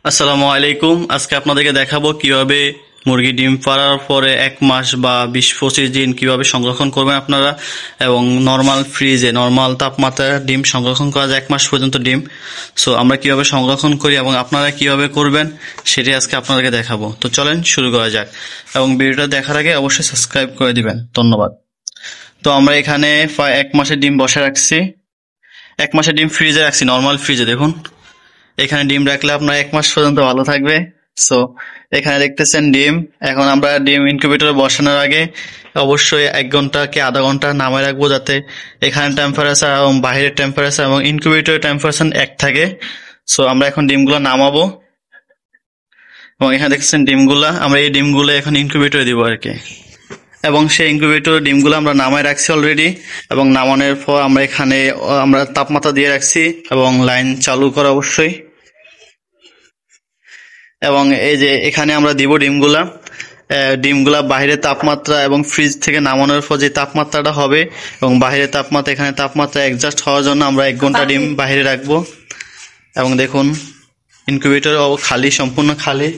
আসসালামু আলাইকুম। আজকে আপনাদেরকে দেখাবো কিভাবে মুরগি ডিম পাড়ার পরে 1 মাস বা 20-25 দিন কিভাবে সংরক্ষণ করবেন আপনারা, এবং নর্মাল ফ্রিজে নর্মাল তাপমাত্রায় ডিম সংরক্ষণ করা যায় 1 মাস পর্যন্ত ডিম। সো আমরা কিভাবে সংরক্ষণ করি এবং আপনারা কিভাবে করবেন সেটি আজকে আপনাদেরকে দেখাবো। তো চলেন শুরু করা যাক, এবং ভিডিওটা দেখার আগে অবশ্যই সাবস্ক্রাইব করে দিবেন। ধন্যবাদ। তো আমরা এখানে 1 মাসের ডিম বসে রাখছি, 1 মাসের ডিম ফ্রিজে রাখছি, নর্মাল ফ্রিজে। দেখুন এখানে ডিম রাখলে আপনার 1 মাস পর্যন্ত ভালো থাকবে। সো এখানে দেখতেছেন ডিম। এখন আমরা ডিম ইনকিউবেটরে বসানোর আগে অবশ্যই 1 ঘন্টা কি আধা ঘন্টা নামায় রাখবো, যাতে এখানে টেম্পারেচার এবং বাইরের টেম্পারেচার এবং ইনকিউবেটরের টেম্পারেচার এক থাকে। সো আমরা এখন ডিমগুলো নামাবো, এবং এখানে দেখছেন ডিমগুলা, আমরা এই ডিমগুলো এখন ইনকিউবেটরে দিব আর কি। এবং সেই ইনকিউবেটর ডিমগুলো আমরা নামায় রাখছি অলরেডি, এবং নামানোর পর আমরা এখানে আমরা তাপমাত্রা দিয়ে রাখছি এবং লাইন চালু করা অবশ্যই। এবং এই যে এখানে আমরা দিব ডিমগুলা বাহিরের তাপমাত্রা এবং ফ্রিজ থেকে নামানোর পর যে তাপমাত্রাটা হবে এবং বাহিরের তাপমাত্রা, এখানে তাপমাত্রা অ্যাডজাস্ট হওয়ার জন্য আমরা 1 ঘন্টা ডিম বাহিরে রাখবো। এবং দেখুন ইনকিউবেটর খালি, সম্পূর্ণ খালি।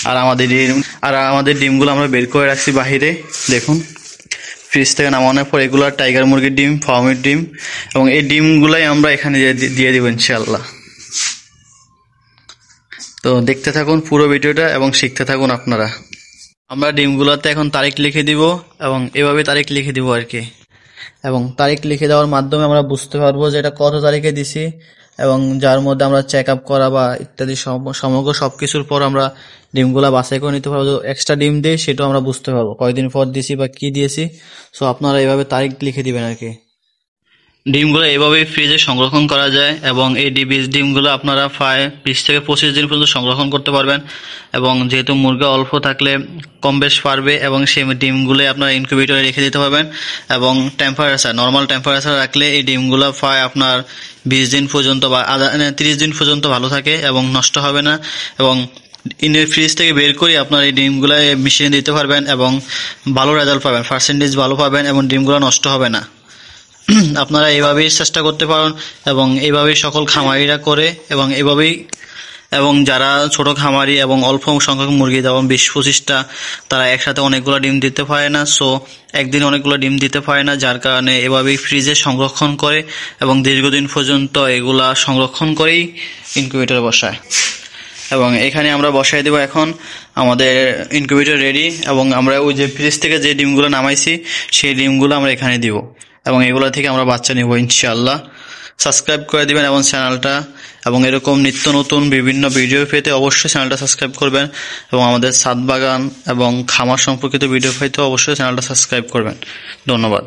আর আমাদের ডিমগুলো আমরা বের করে রাখছি বাহিরে। দেখুন ফ্রিজ থেকে নামানোর পর এগুলো টাইগার মুরগির ডিম, ফার্মের ডিম, এবং এই ডিমগুলাই আমরা এখানে দিয়ে দিব ইনশাআল্লাহ। তো দেখতে থাকুন পুরো ভিডিওটা এবং শিখতে থাকুন আপনারা। আমরা ডিমগুলোতে এখন তারিখ লিখে দিব, এবং এভাবে তারিখ লিখে দিব আর কি। এবং তারিখ লিখে দেওয়ার মাধ্যমে আমরা বুঝতে পারবো যে এটা কত তারিখে দিছি, এবং যার মধ্যে আমরা চেক আপ করা বা ইত্যাদি সমগ্র সবকিছুর পর আমরা ডিমগুলা বাছাই করে নিতে পারবো। এক্সট্রা ডিম দিয়ে সেটাও আমরা বুঝতে পারবো কয়দিন পর দিছি বা কি দিয়েছি। সো আপনারা এইভাবে তারিখ লিখে দিবেন আর কি। ডিমগুলো এভাবেই ফ্রিজে সংরক্ষণ করা যায়, এবং এই বীজ ডিমগুলো আপনারা প্রায় 20 থেকে 25 দিন পর্যন্ত সংরক্ষণ করতে পারবেন। এবং যেহেতু মুরগি অল্প থাকলে কম বেশ পারবে, এবং সেই ডিমগুলো আপনারা ইনকিউবেটরে রেখে দিতে পারবেন। এবং নর্মাল টেম্পারেচার রাখলে এই ডিমগুলো প্রায় আপনার 20 দিন পর্যন্ত বা 30 দিন পর্যন্ত ভালো থাকে এবং নষ্ট হবে না। এবং ফ্রিজ থেকে বের করে আপনার এই ডিমগুলো মেশিনে দিতে পারবেন এবং ভালো রেজাল্ট পাবেন, পার্সেন্টেজ ভালো পাবেন, এবং ডিমগুলো নষ্ট হবে না। আপনারা এইভাবেই চেষ্টা করতে পারেন, এবং এইভাবেই সকল খামারিরা করে, এবং যারা ছোট খামারি এবং অল্প সংখ্যক মুরগি, যেমন 20-25টা, তারা একসাথে অনেকগুলো ডিম দিতে পারে না। সো একদিন অনেকগুলো ডিম দিতে পারে না, যার কারণে এভাবেই ফ্রিজে সংরক্ষণ করে এবং দীর্ঘদিন পর্যন্ত এগুলা সংরক্ষণ করেই ইনকিউবেটরে বসায়। এবং এখানে আমরা বসাই দেব এখন আমাদের ইনকিউবেটর রেডি, এবং আমরা ওই যে ফ্রিজ থেকে যে ডিমগুলো নামাইছি সেই ডিমগুলো আমরা এখানে দিব, এবং এগুলো থেকে আমরা বাচ্চা নেব ইনশাআল্লাহ। সাবস্ক্রাইব করে দিবেন এবং চ্যানেলটা, এবং এরকম নিত্য নতুন বিভিন্ন ভিডিও পেতে অবশ্যই চ্যানেলটা সাবস্ক্রাইব করবেন, এবং আমাদের ছাদ বাগান এবং খামার সম্পর্কিত ভিডিও পেতে অবশ্যই চ্যানেলটা সাবস্ক্রাইব করবেন। ধন্যবাদ।